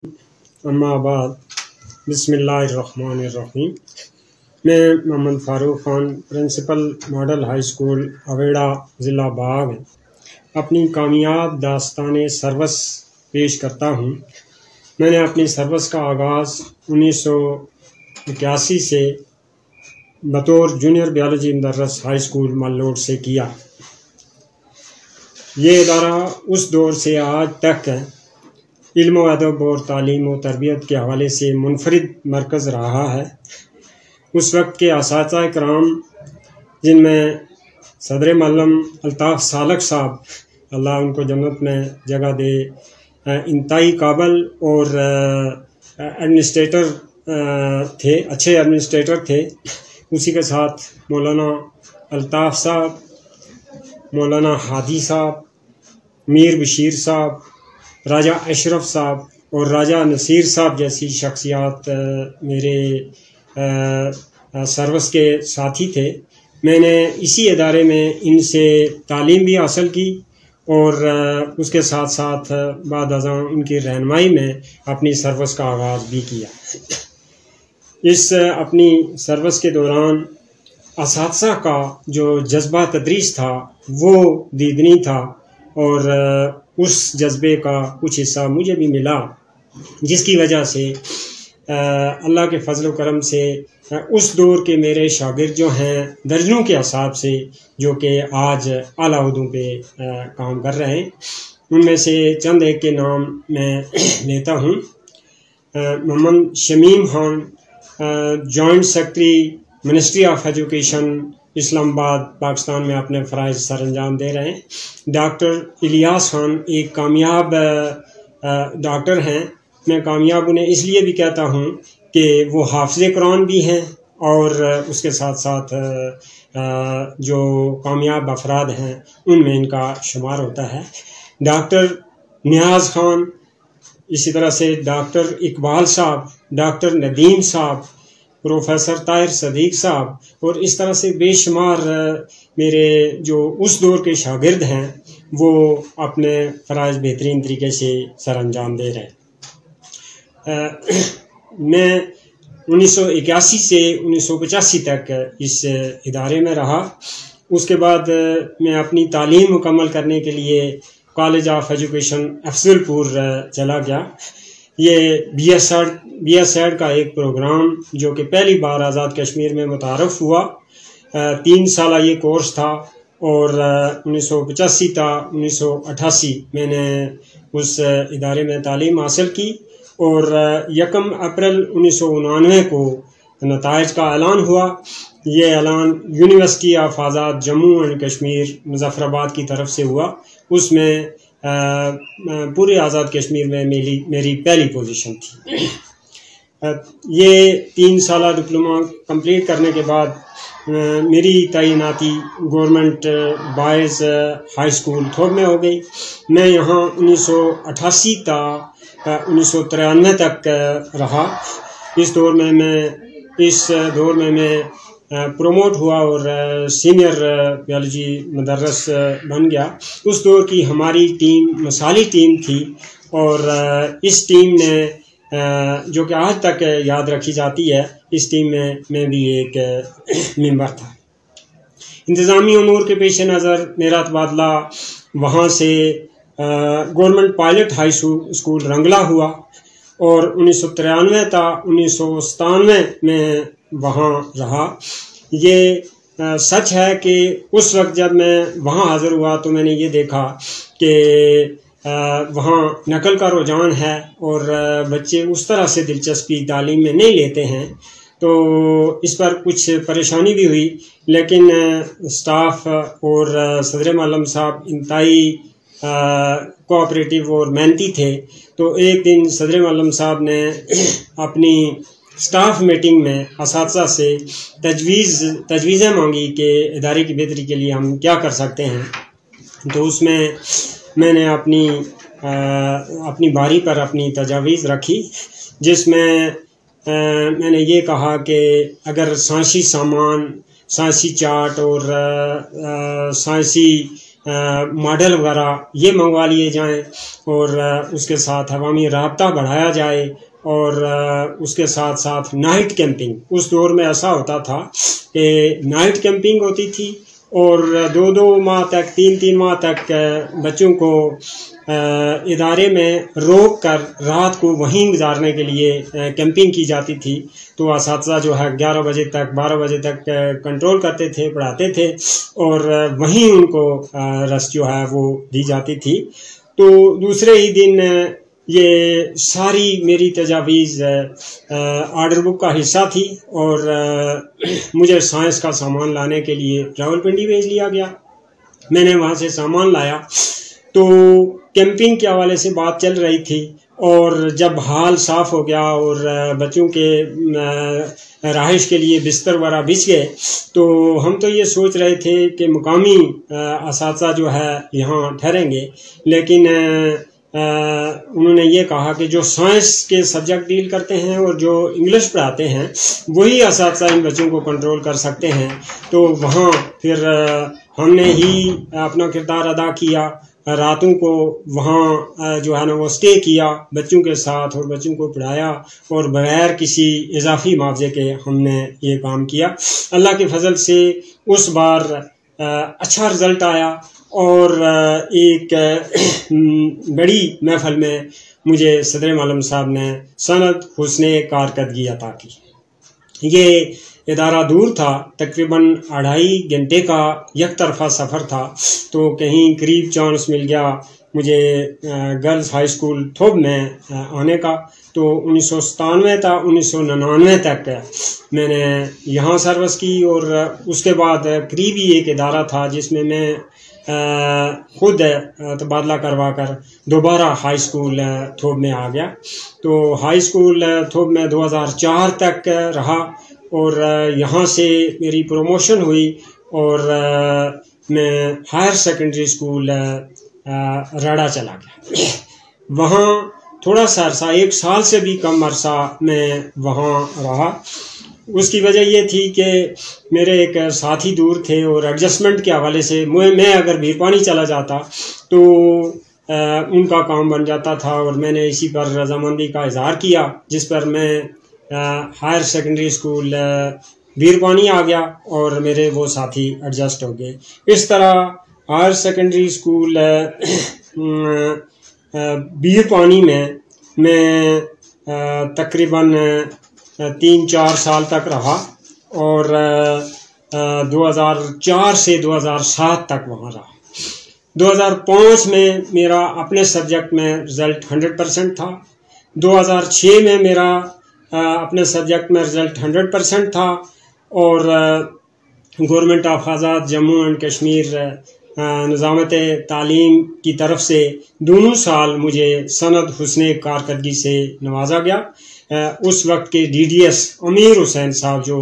اما بعد بسم اللہ الرحمن الرحیم۔ میں Muhammad Farooq Khan principal model high school اویڑا ضلع باغ اپنی کامیاب داستان سروس پیش کرتا ہوں۔ میں نے اپنی سروس کا آغاز 1981 سے بطور جونیئر بیالوجی مدرس ہائی اسکول ملوڈ سے کیا۔ یہ ادارہ اس دور سے آج تک علم و ادب اور تعلیم و تربیت کے حوالے سے منفرد مرکز رہا ہے۔ اس وقت کے اساتذہ کرام جن میں صدر معلم الطاف سالک صاحب، اللہ ان کو جنت میں جگہ دے، انتہائی قابل اور ایڈمنسٹریٹر تھے، اچھے ایڈمنسٹریٹر تھے۔ اسی کے ساتھ مولانا الطاف صاحب، مولانا ہادی صاحب، میر بشیر صاحب، راجہ اشرف صاحب اور راجہ نصیر صاحب جیسی شخصیات میرے سروس کے ساتھی تھے۔ میں نے اسی ادارے میں ان سے تعلیم بھی حاصل کی اور اس کے ساتھ ساتھ بعد ازاں ان کی رہنمائی میں اپنی سروس کا آغاز بھی کیا۔ اس اپنی سروس کے دوران اساتذہ کا جو جذبہ تدریس تھا وہ دیدنی تھا، اور اس جذبے کا کچھ حصہ مجھے بھی ملا، جس کی وجہ سے اللہ کے فضل و کرم سے اس دور کے میرے شاگرد جو ہیں درجنوں کے حساب سے، جو کہ آج اعلیٰ عہدوں پہ کام کر رہے ہیں، ان میں سے چند ایک کے نام میں لیتا ہوں۔ Muhammad Shamim Khan, joint secretary ministry of education Islamabad Pakistan میں اپنے فرائض سر انجام دے رہے ہیں۔ ڈاکٹر الیاس خان ایک کامیاب ڈاکٹر ہیں۔ میں کامیاب انہیں اس لیے بھی کہتا ہوں کہ وہ حافظ قرآن بھی ہیں، اور اس کے ساتھ ساتھ جو کامیاب افراد ہیں ان میں ان کا شمار ہوتا ہے۔ ڈاکٹر نیاز خان، اسی طرح سے ڈاکٹر اقبال صاحب، ڈاکٹر ندیم صاحب، پروفیسر طاہر صدیق صاحب، اور اس طرح سے بے شمار میرے جو اس دور کے شاگرد ہیں وہ اپنے فرائض بہترین طریقے سے سر انجام دے رہے ہیں۔ میں 1981 سے 1985 تک اس ادارے میں رہا۔ اس کے بعد میں اپنی تعلیم مکمل کرنے کے لیے کالج آف ایجوکیشن افضل پور چلا گیا۔ یہ بی ایس ایڈ کا ایک پروگرام جو کہ پہلی بار آزاد کشمیر میں متعارف ہوا، 3 سالہ یہ کورس تھا، اور 1985 تا 1988 میں نے اس ادارے میں تعلیم حاصل کی، اور 1 اپریل 1999 کو نتائج کا اعلان ہوا۔ یہ اعلان university of Azad Jammu and Kashmir Muzaffar آباد کی طرف سے ہوا۔ اس میں پورے آزاد کشمیر میں میری پہلی پوزیشن تھی۔ یہ 3 سالہ ڈپلومہ کمپلیٹ کرنے کے بعد میری تعیناتی گورنمنٹ بائز ہائی اسکول تھوب میں ہو گئی۔ میں یہاں 1988 تا 1993 تک رہا۔ اس دور میں میں پروموٹ ہوا اور سینئر بیالوجی مدرس بن گیا۔ اس دور کی ہماری ٹیم مثالی ٹیم تھی، اور اس ٹیم نے جو کہ آج تک یاد رکھی جاتی ہے، اس ٹیم میں بھی ایک ممبر تھا۔ انتظامی امور کے پیش نظر میرا تبادلہ وہاں سے گورنمنٹ پائلٹ ہائی اسکول رنگلہ ہوا، اور 1993 تا 1997 میں وہاں رہا۔ یہ سچ ہے کہ اس وقت جب میں وہاں حاضر ہوا تو میں نے یہ دیکھا کہ وہاں نقل کا رجحان ہے، اور بچے اس طرح سے دلچسپی تعلیم میں نہیں لیتے ہیں، تو اس پر کچھ پریشانی بھی ہوئی، لیکن اسٹاف اور صدر معلم صاحب انتہائی کوآپریٹیو اور محنتی تھے۔ تو ایک دن صدر معلم صاحب نے اپنی اسٹاف میٹنگ میں اساتذہ سے تجویزیں مانگی کہ ادارے کی بہتری کے لیے ہم کیا کر سکتے ہیں۔ تو اس میں میں نے اپنی باری پر اپنی تجاویز رکھی، جس میں میں نے یہ کہا کہ اگر سائنسی سامان، سائنسی چارٹ اور سائنسی ماڈل وغیرہ یہ منگوا لیے جائیں، اور اس کے ساتھ عوامی رابطہ بڑھایا جائے، اور اس کے ساتھ ساتھ نائٹ کیمپنگ. اس دور میں ایسا ہوتا تھا کہ نائٹ کیمپنگ ہوتی تھی، اور 2 ماہ تک 3 ماہ تک بچوں کو ادارے میں روک کر رات کو وہیں گزارنے کے لیے کیمپنگ کی جاتی تھی. تو اساتذہ جو ہے 11 بجے تک 12 بجے تک کنٹرول کرتے تھے، پڑھاتے تھے، اور وہیں ان کو رست جو ہے وہ دی جاتی تھی. تو دوسرے ہی دن یہ ساری میری تجاویز آرڈر بک کا حصہ تھی، اور مجھے سائنس کا سامان لانے کے لیے راولپنڈی بھیج لیا گیا. میں نے وہاں سے سامان لایا. تو کیمپنگ کے حوالے سے بات چل رہی تھی، اور جب ہال صاف ہو گیا اور بچوں کے رہائش کے لیے بستر وغیرہ بچھ گئے، تو ہم تو یہ سوچ رہے تھے کہ مقامی اساتذہ جو ہے یہاں ٹھہریں گے، لیکن انہوں نے یہ کہا کہ جو سائنس کے سبجیکٹ ڈیل کرتے ہیں اور جو انگلش پڑھاتے ہیں وہی اساتذہ ان بچوں کو کنٹرول کر سکتے ہیں. تو وہاں پھر ہم نے ہی اپنا کردار ادا کیا. راتوں کو وہاں جو ہے نا وہ اسٹے کیا بچوں کے ساتھ، اور بچوں کو پڑھایا، اور بغیر کسی اضافی معاوضے کے ہم نے یہ کام کیا. اللہ کے فضل سے اس بار اچھا رزلٹ آیا، اور ایک بڑی محفل میں مجھے صدر معلم صاحب نے سند حسن کارکردگی عطا کی. یہ ادارہ دور تھا، تقریباً 2.5 گھنٹے کا یک طرفہ سفر تھا. تو کہیں قریب چانس مل گیا مجھے گرلز ہائی اسکول تھوب میں آنے کا. تو 1997 تا 1999 تک میں نے یہاں سروس کی، اور اس کے بعد قریبی ایک ادارہ تھا جس میں میں خود تبادلہ کروا کر دوبارہ ہائی اسکول تھوب میں آ گیا. تو ہائی اسکول تھوب میں 2004 تک رہا، اور یہاں سے میری پروموشن ہوئی، اور میں ہائر سیکنڈری اسکول راڑا چلا گیا. وہاں تھوڑا سا عرصہ، 1 سال سے بھی کم عرصہ میں وہاں رہا. اس کی وجہ یہ تھی کہ میرے ایک ساتھی دور تھے، اور ایڈجسٹمنٹ کے حوالے سے میں اگر بھیر پانی چلا جاتا تو ان کا کام بن جاتا تھا، اور میں نے اسی پر رضامندی کا اظہار کیا، جس پر میں ہائر سیکنڈری اسکول بھیر پانی آ گیا، اور میرے وہ ساتھی ایڈجسٹ ہو گئے. اس طرح ہائر سیکنڈری اسکول بھیر پانی میں تقریباً 3-4 سال تک رہا، اور 2004 سے 2007 تک وہاں رہا. 2005 میں میرا اپنے سبجیکٹ میں رزلٹ 100% تھا. 2006 میں میرا اپنے سبجیکٹ میں رزلٹ 100% تھا، اور government of Azad Jammu and Kashmir نظامت تعلیم کی طرف سے دونوں سال مجھے سند حسن کارکردگی سے نوازا گیا. اس وقت کے DDS امیر حسین صاحب جو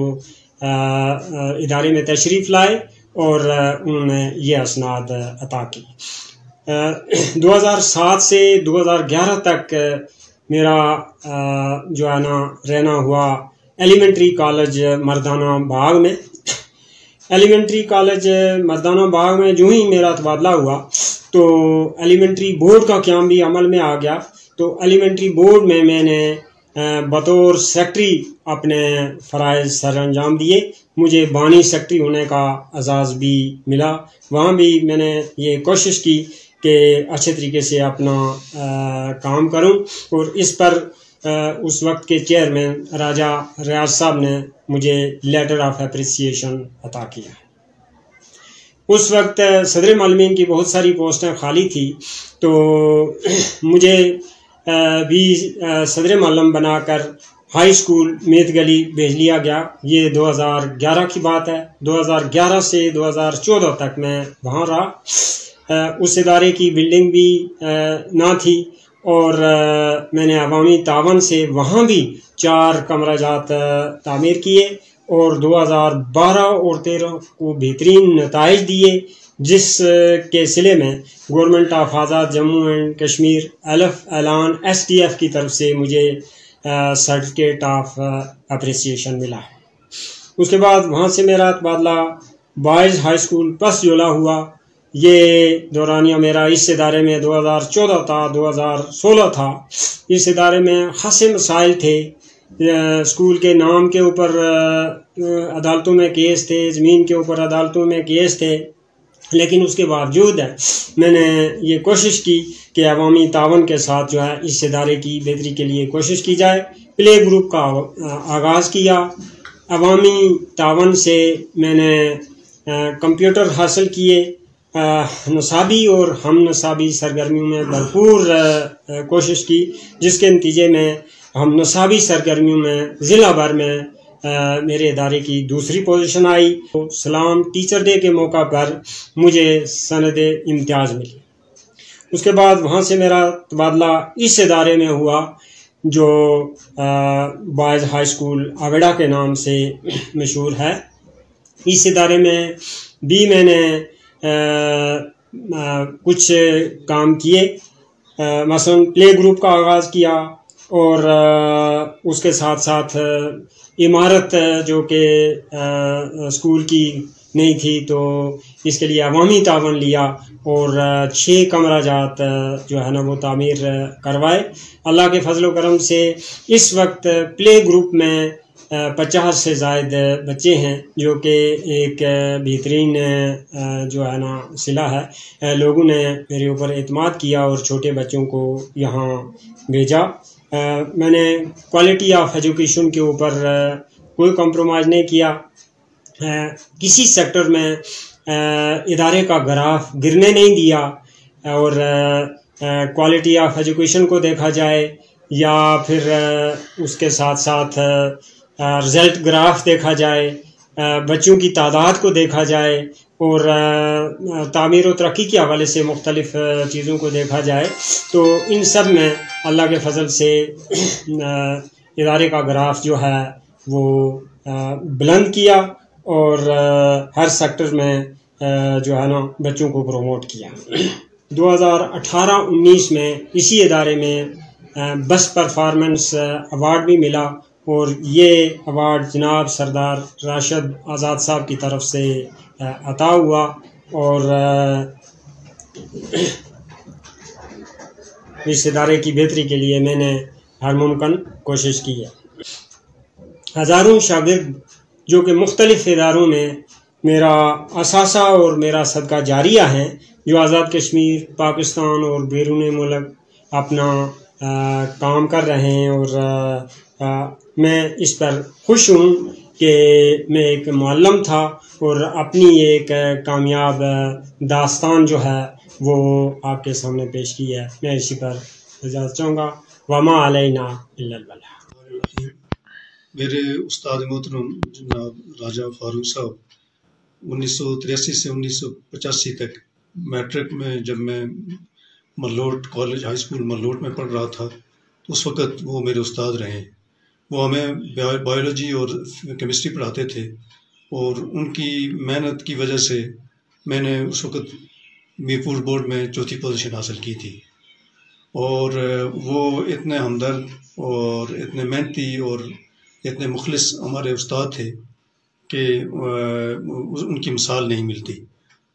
ادارے میں تشریف لائے، اور انہوں نے یہ اسناد عطا کی. 2007 سے 2011 تک میرا جو ہے نا رہنا ہوا ایلیمنٹری کالج مردانہ باغ میں. ایلیمنٹری کالج مردانہ باغ میں جو ہی میرا تبادلہ ہوا تو ایلیمنٹری بورڈ کا قیام بھی عمل میں آ گیا. تو ایلیمنٹری بورڈ میں نے بطور سیکٹری اپنے فرائض سر انجام دیے. مجھے بانی سیکٹری ہونے کا اعزاز بھی ملا. وہاں بھی میں نے یہ کوشش کی کہ اچھے طریقے سے اپنا کام کروں، اور اس پر اس وقت کے چیئرمین راجہ ریاض صاحب نے مجھے لیٹر آف اپریسیشن عطا کیا. اس وقت صدر معلمین کی بہت ساری پوسٹیں خالی تھی، تو مجھے بھی صدر معلم بنا کر ہائی اسکول میت گلی بھیج لیا گیا. یہ 2011 کی بات ہے. 2011 سے 2014 تک میں وہاں رہا. اس ادارے کی بلڈنگ بھی نہ تھی، اور میں نے عوامی تعاون سے وہاں بھی 4 کمرہ جات تعمیر کیے، اور 2012 اور 2013 کو بہترین نتائج دیے، جس کے سلے میں government of Azad Jammu and Kashmir اعلان SDF کی طرف سے مجھے سرٹیفکیٹ آف اپریسیشن ملا. اس کے بعد وہاں سے میرا تبادلہ بائز ہائی اسکول پس جولا ہوا، یہ دورانیہ میرا اس ادارے میں 2014 تھا، 2016 تھا۔ اس ادارے میں خاصے مسائل تھے، اسکول کے نام کے اوپر عدالتوں میں کیس تھے، زمین کے اوپر عدالتوں میں کیس تھے، لیکن اس کے باوجود میں نے یہ کوشش کی کہ عوامی تعاون کے ساتھ جو ہے اس ادارے کی بہتری کے لیے کوشش کی جائے۔ پلے گروپ کا آغاز کیا، عوامی تعاون سے میں نے کمپیوٹر حاصل کیے، نصابی اور ہم نصابی سرگرمیوں میں بھرپور کوشش کی، جس کے نتیجے میں ہم نصابی سرگرمیوں میں ضلع بھر میں میرے ادارے کی دوسری پوزیشن آئی۔ سلام ٹیچر ڈے کے موقع پر مجھے سند امتیاز ملی۔ اس کے بعد وہاں سے میرا تبادلہ اس ادارے میں ہوا جو بوائز ہائی اسکول آویڈا کے نام سے مشہور ہے۔ اس ادارے میں بھی میں نے کچھ کام کیے، مثلا پلے گروپ کا آغاز کیا، اور اس کے ساتھ ساتھ عمارت جو کہ اسکول کی نہیں تھی تو اس کے لیے عوامی تعاون لیا اور 6 کمرہ جات جو ہے نا وہ تعمیر کروائے۔ اللہ کے فضل و کرم سے اس وقت پلے گروپ میں 50 سے زائد بچے ہیں، جو کہ ایک بہترین جو ہے نا صلہ ہے۔ لوگوں نے میرے اوپر اعتماد کیا اور چھوٹے بچوں کو یہاں بھیجا۔ میں نے کوالٹی آف ایجوکیشن کے اوپر کوئی کمپرومائز نہیں کیا، کسی سیکٹر میں ادارے کا گراف گرنے نہیں دیا، اور کوالٹی آف ایجوکیشن کو دیکھا جائے یا پھر اس کے ساتھ ساتھ رزلٹ گراف دیکھا جائے، بچوں کی تعداد کو دیکھا جائے، اور تعمیر و ترقی کے حوالے سے مختلف چیزوں کو دیکھا جائے، تو ان سب میں اللہ کے فضل سے ادارے کا گراف جو ہے وہ بلند کیا، اور ہر سیکٹر میں جو ہے نا بچوں کو پروموٹ کیا۔ 2018-19 میں اسی ادارے میں بیسٹ پرفارمنس ایوارڈ بھی ملا، اور یہ ایوارڈ جناب سردار راشد آزاد صاحب کی طرف سے عطا ہوا، اور اس ادارے کی بہتری کے لیے میں نے ہر ممکن کوشش کی ہے۔ ہزاروں شاگرد جو کہ مختلف اداروں میں میرا اثاثہ اور میرا صدقہ جاریہ ہے، جو آزاد کشمیر، پاکستان اور بیرون ملک اپنا کام کر رہے ہیں، اور میں اس پر خوش ہوں کہ میں ایک معلم تھا اور اپنی ایک کامیاب داستان جو ہے وہ آپ کے سامنے پیش کی ہے۔ میں اسی پر اجازت چاہوں گا۔ وما علینا الا البلاغ۔ میرے استاد محترم جناب راجہ فاروق صاحب 1983 سے 1985 تک میٹرک میں، جب میں Malout college high school Malout میں پڑھ رہا تھا، اس وقت وہ میرے استاد رہے۔ وہ ہمیں بایولوجی اور کیمسٹری پڑھاتے تھے، اور ان کی محنت کی وجہ سے میں نے اس وقت میرپور بورڈ میں 4تھی پوزیشن حاصل کی تھی۔ اور وہ اتنے ہمدرد اور اتنے محنتی اور اتنے مخلص ہمارے استاد تھے کہ ان کی مثال نہیں ملتی۔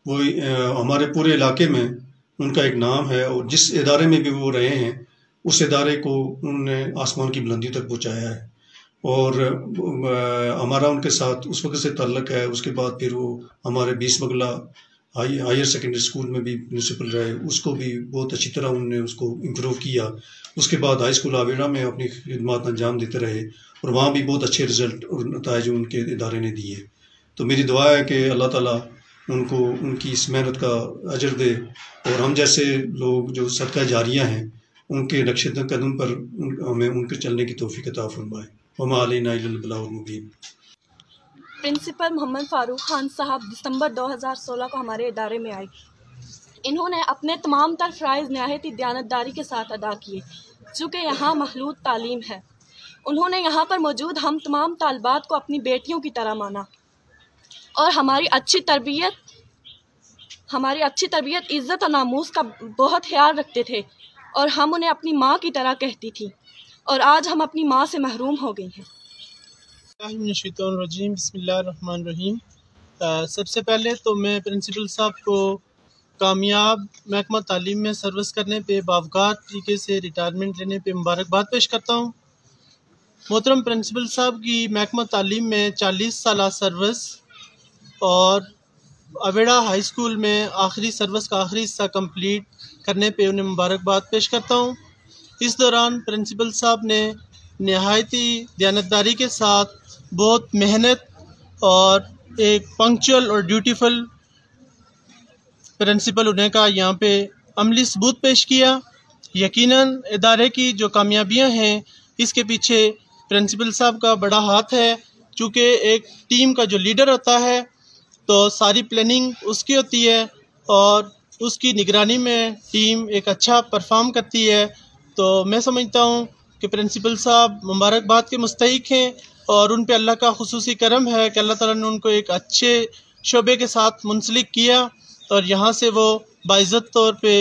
وہ ہمارے پورے علاقے میں ان کا ایک نام ہے، اور جس ادارے میں بھی وہ رہے ہیں اس ادارے کو انہوں نے آسمان کی بلندی تک پہنچایا ہے، اور ہمارا ان کے ساتھ اس وقت سے تعلق ہے۔ اس کے بعد پھر وہ ہمارے 20 بگلا ہائر سیکنڈری اسکول میں بھی پرنسپل رہے، اس کو بھی بہت اچھی طرح انہوں نے اس کو امپروو کیا۔ اس کے بعد ہائی اسکول آویڑا میں اپنی خدمات انجام دیتے رہے، اور وہاں بھی بہت اچھے رزلٹ اور نتائج ان کے ادارے نے دیے۔ تو میری دعا ہے کہ اللہ تعالیٰ ان کو ان کی اس محنت کا اجر دے، اور ہم جیسے لوگ جو صدقہ جاریہ ہیں ان کے نقش قدم پر ہمیں ان کے چلنے کی توفیق عطا فرمائے۔ وما علینا الا البلاغ المبین۔ پرنسپل محمد فاروق خان صاحب دسمبر 2016 کو ہمارے ادارے میں آئے۔ انہوں نے اپنے تمام تر فرائض نہایت ہی دیانتداری کے ساتھ ادا کیے، چونکہ یہاں مخلوط تعلیم ہے۔ انہوں نے یہاں پر موجود ہم تمام طالبات کو اپنی بیٹیوں کی طرح مانا، اور ہماری اچھی تربیت عزت اور ناموس کا بہت خیال رکھتے تھے، اور ہم انہیں اپنی ماں کی طرح کہتی تھی، اور آج ہم اپنی ماں سے محروم ہو گئی ہیں۔ من الشیطان الرجیم، بسم اللہ الرحمن الرحیم۔ سب سے پہلے تو میں پرنسپل صاحب کو کامیاب محکمہ تعلیم میں سروس کرنے پہ باوقار طریقے سے ریٹائرمنٹ لینے پہ مبارکباد پیش کرتا ہوں۔ محترم پرنسپل صاحب کی محکمہ تعلیم میں 40 سالہ سروس اور اویڑا ہائی اسکول میں آخری سروس کا آخری حصہ کمپلیٹ کرنے پہ انہیں مبارکباد پیش کرتا ہوں۔ اس دوران پرنسپل صاحب نے نہایتی دیانتداری کے ساتھ بہت محنت اور ایک پنکچوئل اور ڈیوٹیفل پرنسپل ہونے کا یہاں پہ عملی ثبوت پیش کیا۔ یقیناً ادارے کی جو کامیابیاں ہیں اس کے پیچھے پرنسپل صاحب کا بڑا ہاتھ ہے، چونکہ ایک ٹیم کا جو لیڈر ہوتا ہے تو ساری پلاننگ اس کی ہوتی ہے اور اس کی نگرانی میں ٹیم ایک اچھا پرفارم کرتی ہے۔ تو میں سمجھتا ہوں کہ پرنسپل صاحب مبارکباد کے مستحق ہیں اور ان پہ اللہ کا خصوصی کرم ہے کہ اللہ تعالیٰ نے ان کو ایک اچھے شعبے کے ساتھ منسلک کیا اور یہاں سے وہ باعزت طور پہ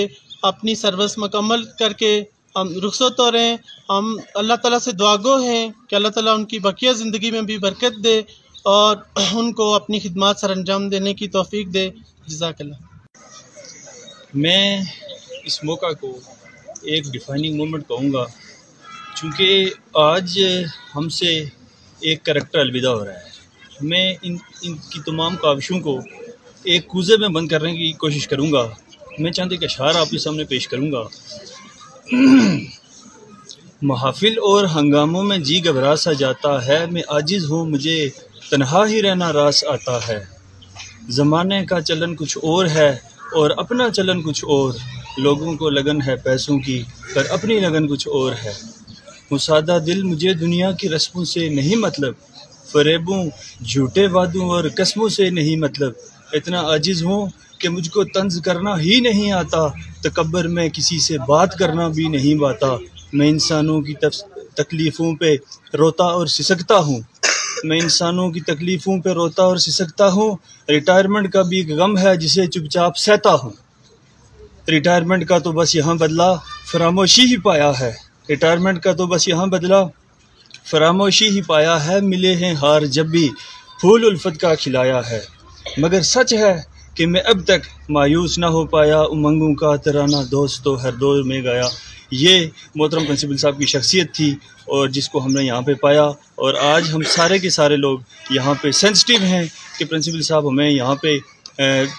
اپنی سروس مکمل کر کے ہم رخصت ہو رہے ہیں۔ ہم اللہ تعالیٰ سے دعا گو ہیں کہ اللہ تعالیٰ ان کی بقیہ زندگی میں بھی برکت دے اور ان کو اپنی خدمات سر انجام دینے کی توفیق دے۔ جزاک اللہ۔ میں اس موقع کو ایک ڈیفائننگ مومنٹ کہوں گا، چونکہ آج ہم سے ایک کریکٹر الوداع ہو رہا ہے۔ میں ان کی تمام کاوشوں کو ایک کوزے میں بند کرنے کی کوشش کروں گا۔ میں چند ایک اشعار آپ کے سامنے پیش کروں گا۔ محافل اور ہنگاموں میں جی گھبرا سا جاتا ہے، میں عاجز ہوں مجھے تنہا ہی رہنا راس آتا ہے۔ زمانے کا چلن کچھ اور ہے اور اپنا چلن کچھ اور، لوگوں کو لگن ہے پیسوں کی پر اپنی لگن کچھ اور ہے۔ مسادہ دل مجھے دنیا کی رسموں سے نہیں مطلب، فریبوں جھوٹے وعدوں اور قسموں سے نہیں مطلب۔ اتنا عاجز ہوں کہ مجھ کو طنز کرنا ہی نہیں آتا، تکبر میں کسی سے بات کرنا بھی نہیں باتا۔ میں انسانوں کی تکلیفوں پہ روتا اور سسکتا ہوں، میں انسانوں کی تکلیفوں پہ روتا اور سسکتا ہوں۔ ریٹائرمنٹ کا بھی ایک غم ہے جسے چپ چاپ سہتا ہوں۔ ریٹائرمنٹ کا تو بس یہاں بدلہ فراموشی ہی پایا ہے، ریٹائرمنٹ کا تو بس یہاں بدلہ فراموشی ہی پایا ہے۔ ملے ہیں ہار جب بھی پھول الفت کا کھلایا ہے، مگر سچ ہے کہ میں اب تک مایوس نہ ہو پایا، امنگوں کا ترانہ دوست تو ہر دور میں گایا۔ یہ محترم پرنسپل صاحب کی شخصیت تھی اور جس کو ہم نے یہاں پہ پایا، اور آج ہم سارے کے سارے لوگ یہاں پہ سینسٹیو ہیں کہ پرنسپل صاحب ہمیں یہاں پہ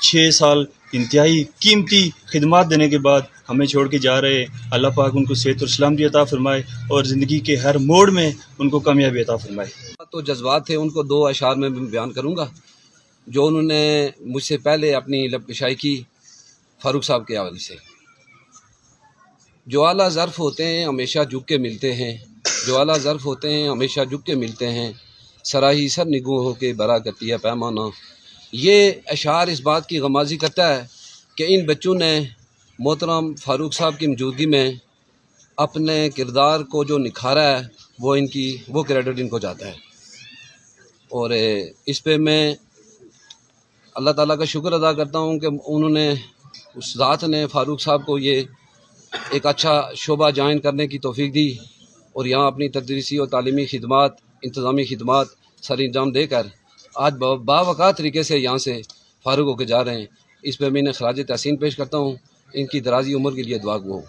6 سال انتہائی قیمتی خدمات دینے کے بعد ہمیں چھوڑ کے جا رہے ہیں۔ اللہ پاک ان کو صحت اور سلامتی عطا فرمائے اور زندگی کے ہر موڑ میں ان کو کامیابی عطا فرمائے۔ تو جذبات تھے، ان کو 2 اشعار میں بیان کروں گا جو انہوں نے مجھ سے پہلے اپنی لب کشائی کی فاروق صاحب کے حوالے سے۔ جو اعلیٰ ظرف ہوتے ہیں ہمیشہ جھک کے ملتے ہیں، جو اعلیٰ ظرف ہوتے ہیں ہمیشہ جھک کے ملتے ہیں، سراہی سر نگو ہو کے برا کرتی ہے پیمانہ۔ یہ اشعار اس بات کی غمازی کرتا ہے کہ ان بچوں نے محترم فاروق صاحب کی موجودگی میں اپنے کردار کو جو نکھارا ہے وہ کریڈٹ ان کو جاتا ہے، اور اس پہ میں اللہ تعالیٰ کا شکر ادا کرتا ہوں کہ انہوں نے اس ذات نے فاروق صاحب کو یہ ایک اچھا شعبہ جوائن کرنے کی توفیق دی اور یہاں اپنی تدریسی اور تعلیمی خدمات، انتظامی خدمات سر انجام دے کر آج باوقار طریقے سے یہاں سے فارغ ہو کے جا رہے ہیں۔ اس پہ میں انہیں خراج تحسین پیش کرتا ہوں، ان کی درازی عمر کے لیے دعا گو ہوں۔